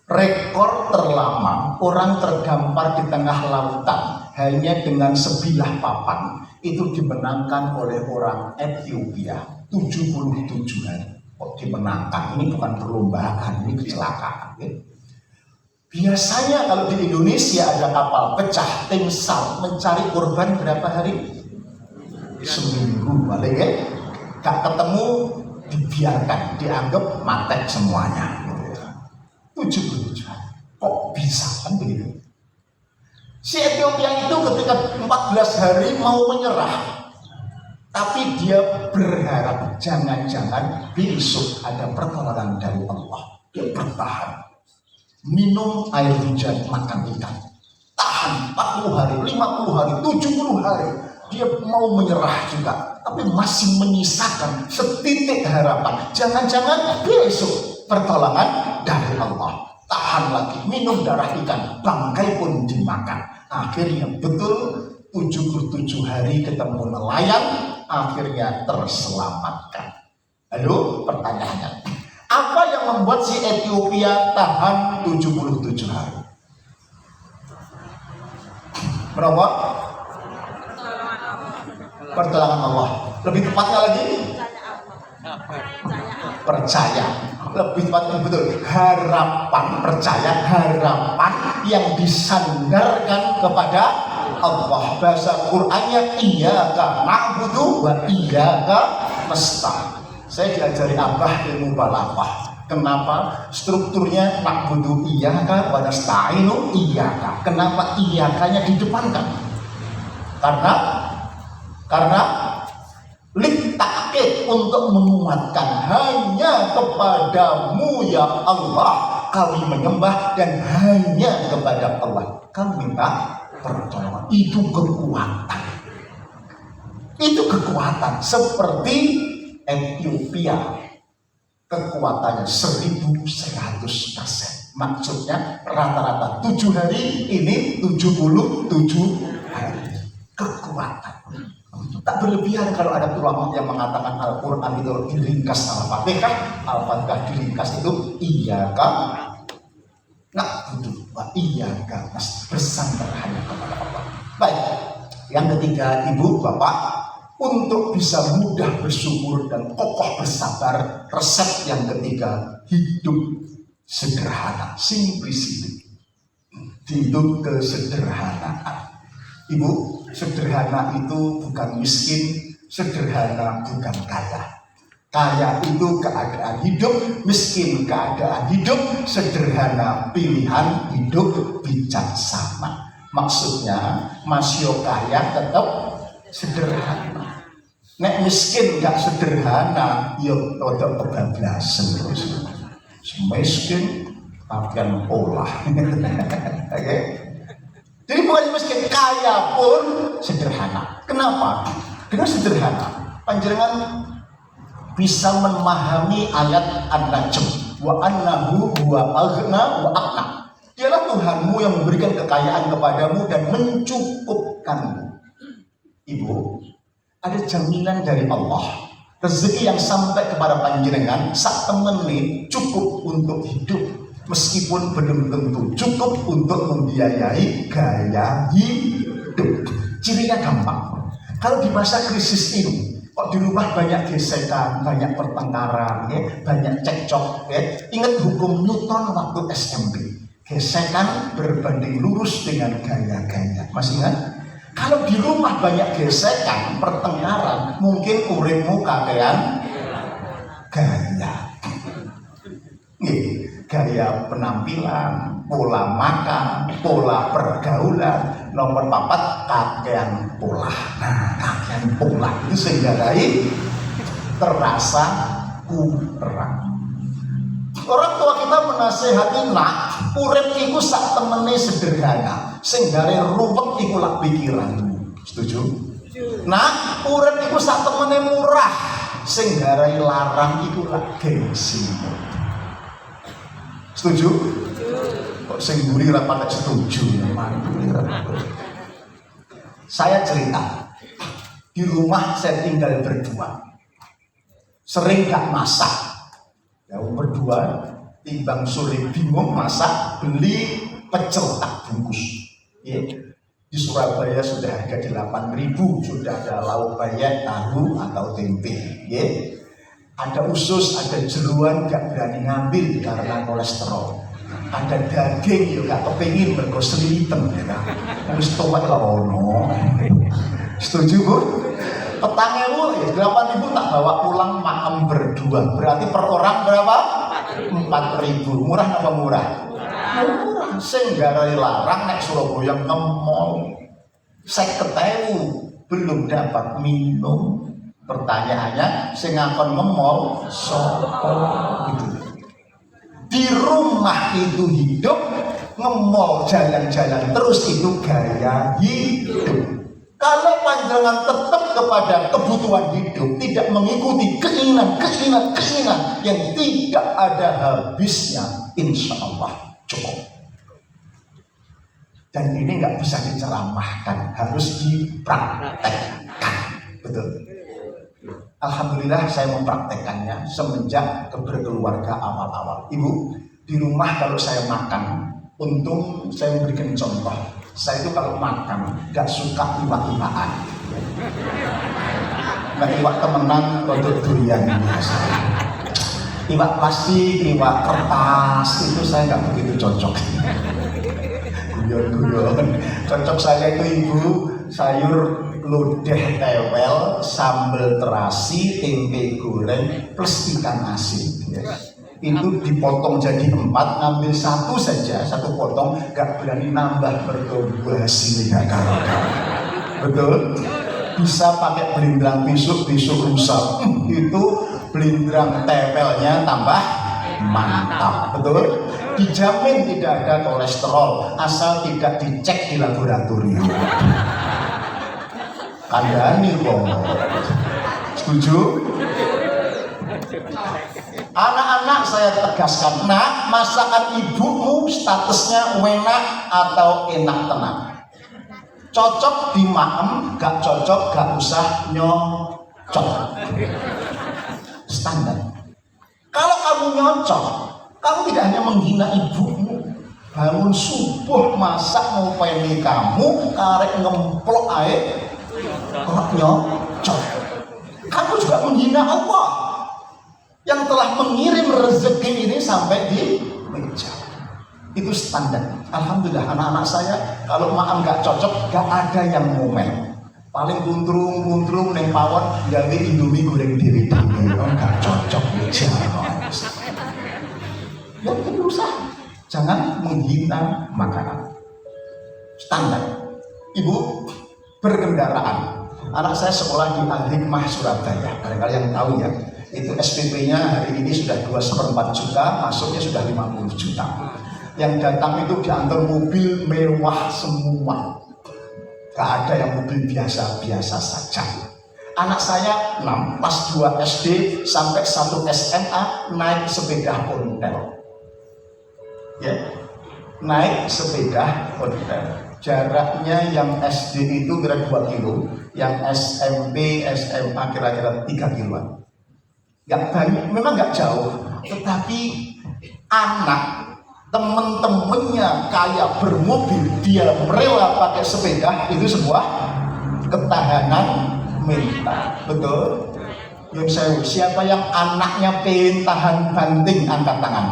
Rekor terlama orang terdampar di tengah lautan hanya dengan sebilah papan itu dimenangkan oleh orang Ethiopia 77 hari. Kok dimenangkan? Ini bukan perlombaan, ini kecelakaan. Biasanya kalau di Indonesia ada kapal pecah, tim SAR mencari korban berapa hari? Seminggu paling ya. Gak ketemu, dibiarkan, dianggap mati semuanya. 77 hari. Kok bisa kan begitu? Si Ethiopia itu ketika 14 hari mau menyerah, tapi dia berharap jangan-jangan besok ada pertolongan dari Allah. Dia bertahan. Minum air hujan, makan ikan, tahan 40 hari, 50 hari, 70 hari. Dia mau menyerah juga, tapi masih menyisakan setitik harapan. Jangan-jangan besok pertolongan dari Allah. Tahan lagi, minum darah ikan, bangkai pun dimakan. Akhirnya betul 77 hari ketemu nelayan, akhirnya terselamatkan. Lalu pertanyaannya, apa yang membuat si Ethiopia tahan 77 hari? Berapa? Pertolongan Allah. Lebih tepatnya lagi? Percaya. Lebih tepatnya betul. Harapan, percaya, harapan yang disandarkan kepada Allah. Bahasa Qur'annya iyyaka na'budu wa iyyaka nasta'in. Saya diajari Abah ilmu balaghah. Kenapa? Strukturnya na'budu iyyaka wa nasta'inu iyyaka. Kenapa iyyakanya didepankan? Karena litakid, untuk menguatkan hanya kepadamu ya Allah kami menyembah dan hanya kepada Allah kami minta pertolongan. Itu kekuatan. Itu kekuatan seperti Ethiopia, kekuatannya 1100%. Maksudnya rata-rata 7 hari, ini 77 hari. Kekuatan. Tak berlebihan kalau ada ulama yang mengatakan Al-Quran itu diringkas Al-Fatihah. Al-Fatihah diringkas itu iyyaka na'budu wa iyyaka nasta'in, bersandar hanya kepada Allah. Baik, yang ketiga ibu bapak, untuk bisa mudah bersyukur dan kokoh bersabar, resep yang ketiga, hidup sederhana, simplicity. Hidup kesederhanaan. Ibu, sederhana itu bukan miskin, Sederhana bukan kaya. Kaya itu keadaan hidup, miskin keadaan hidup, sederhana pilihan hidup bijaksana. Maksudnya masih kaya tetap sederhana. Nek miskin gak sederhana, ya tetap kebablasan terus. Miskin pakaian pola. Oke. Jadi bukan miskin, kaya pun sederhana. Kenapa? Dengan sederhana, panjenengan bisa memahami ayat An-Najm wa annahu huwa aghna wa aqna. Dialah Tuhanmu yang memberikan kekayaan kepadamu dan mencukupkanmu. Ibu, ada jaminan dari Allah. Rezeki yang sampai kepada panjenengan sak temene cukup untuk hidup, meskipun belum tentu cukup untuk membiayai gaya hidup. Cirinya gampang. Kalau di masa krisis ini, kok di rumah banyak gesekan, banyak pertengkaran, ya, banyak cekcok. Ya. Ingat hukum Newton waktu SMP. Gesekan berbanding lurus dengan gaya-gaya. Masih ingat? Kalau di rumah banyak gesekan, pertengkaran, mungkin uripmu kakean gaya. Gaya penampilan, pola makan, pola pergaulan, nomor 4 kakean pola. Nah, kakean pola itu sehingga terasa kurang. Orang tua kita menasehati, nak, urip iku sak temene sederhana, sing gare ruwet iku lak pikiranmu. Setuju? Nak, urip iku sak temene murah, sing gare larang iku lak gengsimu. Setuju? Kok sing mburi ora patek setuju. Saya cerita, di rumah saya tinggal berdua. Sering gak masak. Ya berdua, timbang sore bingung masak, beli pecel tak bungkus. Ya. Di Surabaya sudah harga 8.000, sudah ada lauk bayat, tahu atau tempe. Ya. Ada usus, ada jeruan, gak berani ngambil karena kolesterol. Ada daging, ya gak kepingin mergo selilitan. Ya. Terus tomat lah ono. Setuju, Bu? Petangnya Bu, 8.000 tak bawa pulang makan berdua. Berarti per orang berapa? 4.000. Murah apa murah? Murah. Sehingga larang nek Surabaya ngemol 50.000 belum dapat minum. Pertanyaannya, sing ngakon ngemol sopo gitu. Di rumah itu hidup, ngemol jalan-jalan terus itu gaya hidup. Kalau panjangan tetap kepada kebutuhan hidup, tidak mengikuti keinginan yang tidak ada habisnya, insya Allah cukup. Dan ini nggak bisa diceramahkan, harus dipraktekkan, betul. Alhamdulillah saya mempraktekannya semenjak berkeluarga awal-awal. Ibu, di rumah kalau saya makan, untung saya memberikan contoh. Saya itu kalau makan gak suka iwak-iwakan. Nggak iwak temenan untuk durian biasa. Iwak plastik, iwak kertas itu saya nggak begitu cocok. Guyon-guyon. Cocok saya itu ibu sayur lodeh tewel, sambal terasi, tempe goreng, plus ikan asin. Ya. Itu dipotong jadi 4, ngambil 1 saja, 1 potong, gak berani nambah berdua hasilnya kawan-kawan. Betul? Bisa pakai belindrang pisuk rusak. Itu belindrang tewelnya tambah mantap. Betul? Dijamin tidak ada kolesterol, asal tidak dicek di laboratorium. Kandani kok. Setuju? Anak-anak saya tegaskan, nak, masakan ibumu statusnya enak atau enak tenang. Cocok di maem, gak cocok gak usah nyocok. Standar. Kalau kamu nyocok, kamu tidak hanya menghina ibumu, bangun subuh masak mau peni kamu, karek ngemplok air, kok nyocok. Kamu juga menghina Allah yang telah mengirim rezeki ini sampai di meja. Itu standar. Alhamdulillah anak-anak saya kalau makan gak cocok, gak ada yang ngomel. paling kuntrung neng pawon gawe Indomie goreng dewe-dewe. Enggak cocok ya berusaha. Jangan menghina makanan. Standar. Ibu berkendaraan. Anak saya sekolah di Al-Hikmah Surabaya. Barangkali yang tahu ya. Itu SPP-nya hari ini sudah 2,4 juta, masuknya sudah 50 juta. Yang datang itu diantar mobil mewah semua. Gak ada yang mobil biasa-biasa saja. Anak saya 6, pas 2 SD sampai 1 SMA naik sepeda ontel. Ya, naik sepeda ontel. Jaraknya yang SD itu kira 2 kilo, yang SMP, SMA kira-kira 3 kiloan. Gak banyak, memang gak jauh, tetapi anak temen-temennya kayak bermobil, dia rela pakai sepeda, itu sebuah ketahanan mental. Betul? Siapa yang anaknya pengen tahan banting, angkat tangan.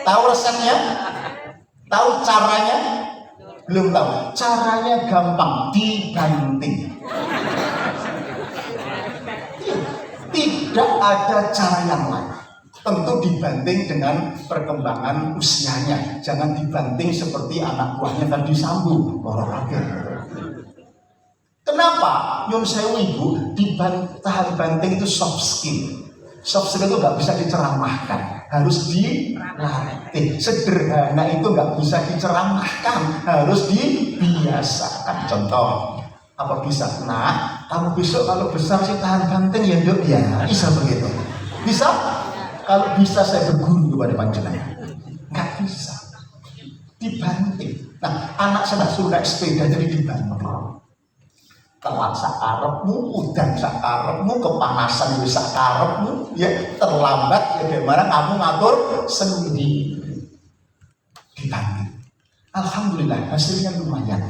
Tahu resepnya? Tahu caranya? Belum tahu. Caranya gampang, dibanting. Tidak ada cara yang lain. Tentu dibanting dengan perkembangan usianya. Jangan dibanting seperti anak buahnya tadi Sambu. Kenapa? Nyun sewu ibu, tahan banting itu soft skill. Soft skill itu nggak bisa diceramahkan, harus dilatih. Sederhana itu nggak bisa diceramahkan, harus dibiasakan. Contoh, apa bisa? Nah, kamu besok kalau besar sih tahan banting ya dok ya, bisa begitu? Bisa? Kalau bisa saya berguru kepada panjenengan. Nggak bisa, dibanting. Nah, anak saya sudah naik sepeda jadi dibanting. Telat sakarepmu, udan sakarepmu, kepanasan juga sakarepmu, ya terlambat ya bagaimana kamu ngatur sendiri. Dibanting. Alhamdulillah hasilnya lumayan.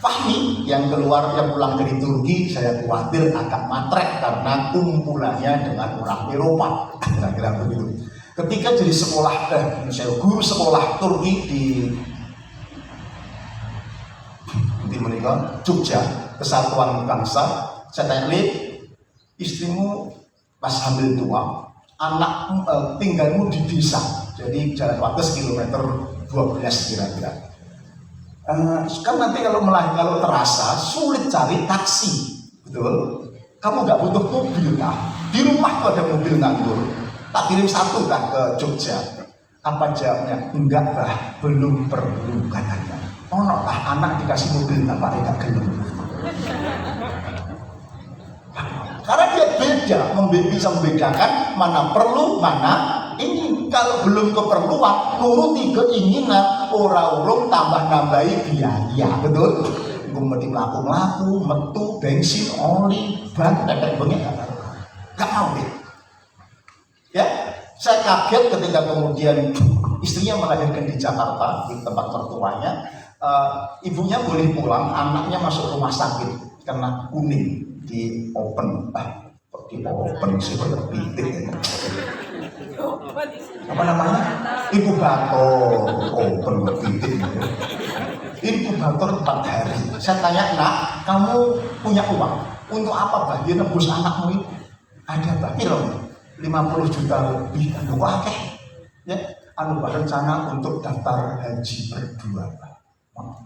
Fahmi yang pulang dari Turki, saya khawatir agak matrek karena kumpulannya dengan orang Eropa, kira-kira begitu. Ketika jadi saya guru sekolah Turki di Jogja, Kesatuan Bangsa, saya tanya, istrimu pas hamil tua, anak tinggalmu di desa, jadi jarak waktu kilometer 12 kira-kira. Kan nanti kalau terasa sulit cari taksi, betul? Kamu nggak butuh mobil kah? Di rumah tuh ada mobil nganggur. Tak kirim 1 kah ke Jogja? Apa jawabnya? Enggak bah, belum perlu katanya. Ono lah anak dikasih mobil nggak pakai nggak gelem. Karena dia bisa membedakan mana perlu, mana ini. Kalau belum keperluan, nuruti keinginan, orang-orang tambah nambahi biaya, betul? Kemudian melaku, metu, bensin, oli, ban, dan bengi gak mau deh. Ya, saya kaget ketika kemudian istrinya melahirkan di Jakarta, di tempat mertuanya. Ibunya boleh pulang, anaknya masuk rumah sakit karena kuning di open, di open sih pitik. Apa namanya? Inkubator open pitik. Inkubator 4 hari. Saya tanya, nak, kamu punya uang untuk apa bah? Dia nebus anakmu itu? Ada bah, 50 juta lebih. Kok akeh? Ya, rencana untuk daftar haji berdua.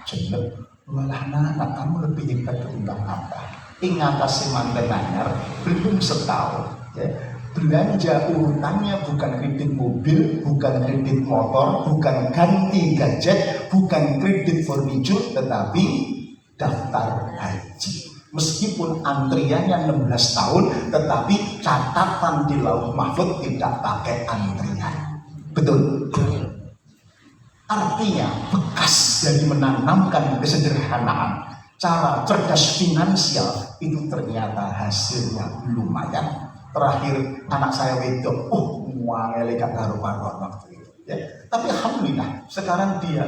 Jelek, malah anak kamu lebih hebat ketimbang apa? Ingat kasih mantan anyar belum setahun. Ya. Belanja urutannya bukan kredit mobil, bukan kredit motor, bukan ganti gadget, bukan kredit furniture, tetapi daftar haji. Meskipun antriannya 16 tahun, tetapi catatan di Lauh Mahfuz tidak pakai antrian. Betul? Artinya bekas dari menanamkan kesederhanaan, cara cerdas finansial itu ternyata hasilnya lumayan. Terakhir anak saya wedok, muangele gak karu-karuan waktu itu. Ya. Tapi alhamdulillah sekarang dia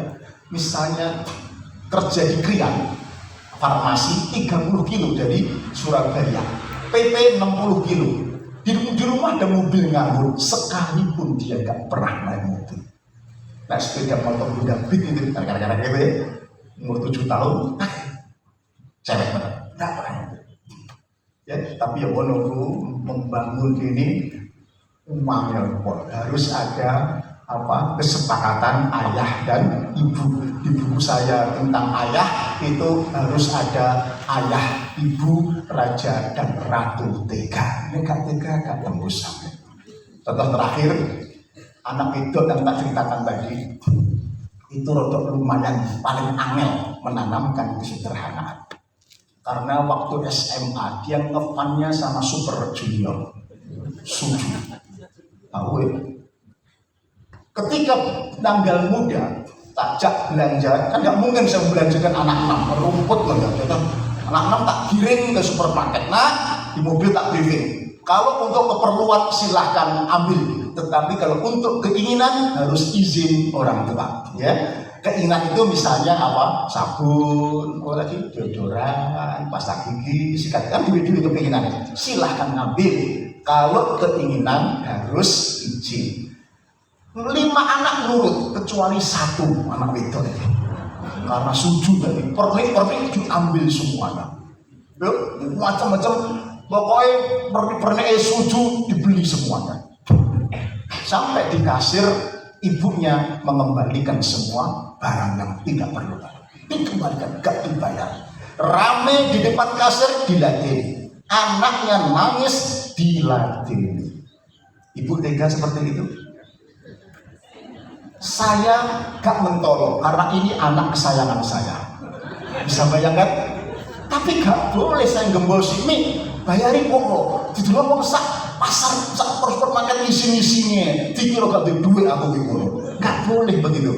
misalnya kerja di Krian, farmasi 30 kilo dari Surabaya, PP 60 kilo. Di rumah ada mobil nganggur, sekalipun dia gak pernah naik mobil. Nah sepeda motor udah big itu gara-gara gitu ya. umur 7 tahun, cewek bener, nggak pernah. Ya, tapi ya nunggu membangun ini uangnya harus ada kesepakatan ayah dan ibu. Di buku saya tentang ayah itu harus ada ayah, ibu, raja dan ratu tega. Ini gak tega, gak tembus sampai. Contoh terakhir, anak itu yang tak ceritakan tadi itu rodok lumayan paling angel menanamkan kesederhanaan. Karena waktu SMA dia ngefannya sama Super Junior, Suju. Tahu ya? Ketika tanggal muda takjak belanja, kan nggak mungkin saya belanjakan anak 6 merumput loh ya. Anak 6 tak giring ke supermarket, nah di mobil tak briefing. Kalau untuk keperluan silahkan ambil, tetapi kalau untuk keinginan harus izin orang tua. Ya, keinginan itu misalnya sabun, deodoran, pasta gigi, sikat, kan dulu keinginan. Silahkan ambil. Kalau keinginan harus izin. 5 anak nurut kecuali 1 anak itu karena sujud tadi pernik diambil semuanya. Macam-macam pokoknya pernik sujud dibeli semuanya. Sampai di kasir ibunya mengembalikan semua barang yang tidak perlu. Dikembalikan, gak dibayar. Rame di depan kasir diladeni. Anaknya nangis diladeni. Ibu tega seperti itu? Saya gak mentolong karena ini anak kesayangan saya. Bisa bayangkan? Tapi gak boleh saya gembosi. Nih, bayarin kok. Di dalam wong sak pasar, sak supermarket isi-isinya. Dikira gak ada duit aku gitu. Gak boleh begitu.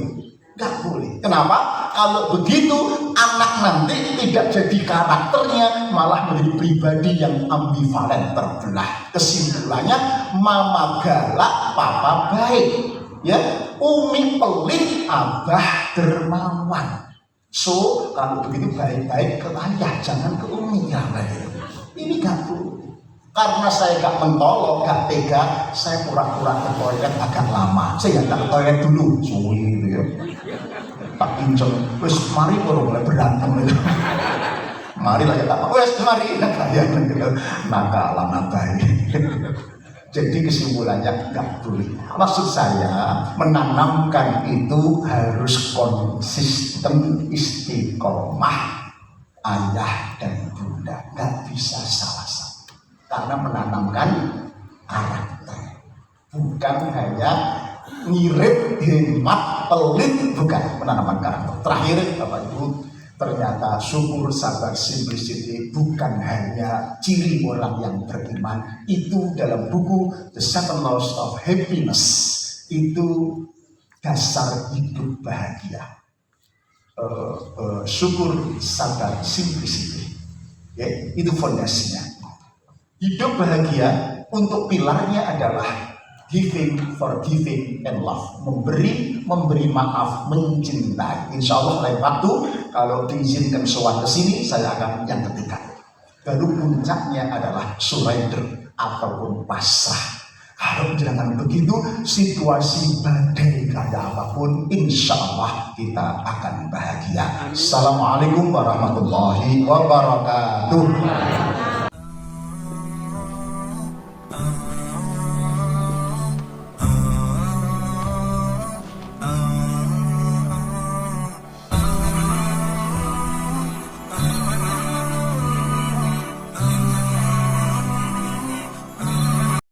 Gak boleh. Kenapa? Kalau begitu anak nanti tidak jadi karakternya, malah menjadi pribadi yang ambivalen, terbelah. Kesimpulannya, mama galak, papa baik. Ya, umi pelit, abah dermawan. So, kalau begitu baik-baik ke ayah, jangan ke umi ya. Ini gak boleh. Karena saya gak mentolong, gak tega, saya pura-pura ke toilet agak lama. Saya gak ke toilet dulu, suwi gitu ya. Tak pinceng, terus mari baru mulai berantem gitu. Mari lagi tak, wes mari, nakal baik. Jadi kesimpulannya nggak boleh. Maksud saya menanamkan itu harus konsisten, istiqomah ayah dan bunda, nggak bisa salah-salah. Karena menanamkan karakter, bukan hanya ngirit, hemat, pelit, bukan menanamkan karakter. Terakhir Bapak Ibu, ternyata syukur, sabar, simplicity bukan hanya ciri orang yang beriman. Itu dalam buku The 7 Laws of Happiness, itu dasar hidup bahagia. Syukur, sabar, simplicity, ya, itu fondasinya. Hidup bahagia untuk pilarnya adalah giving, forgiving, and love. Memberi maaf, mencintai. Insya Allah lain waktu kalau diizinkan sowan ke sini, saya akan yang ketiga. Lalu puncaknya adalah surrender ataupun pasrah. Kalau jangan begitu, situasi badai kayak apapun, insya Allah kita akan bahagia. Assalamualaikum warahmatullahi wabarakatuh.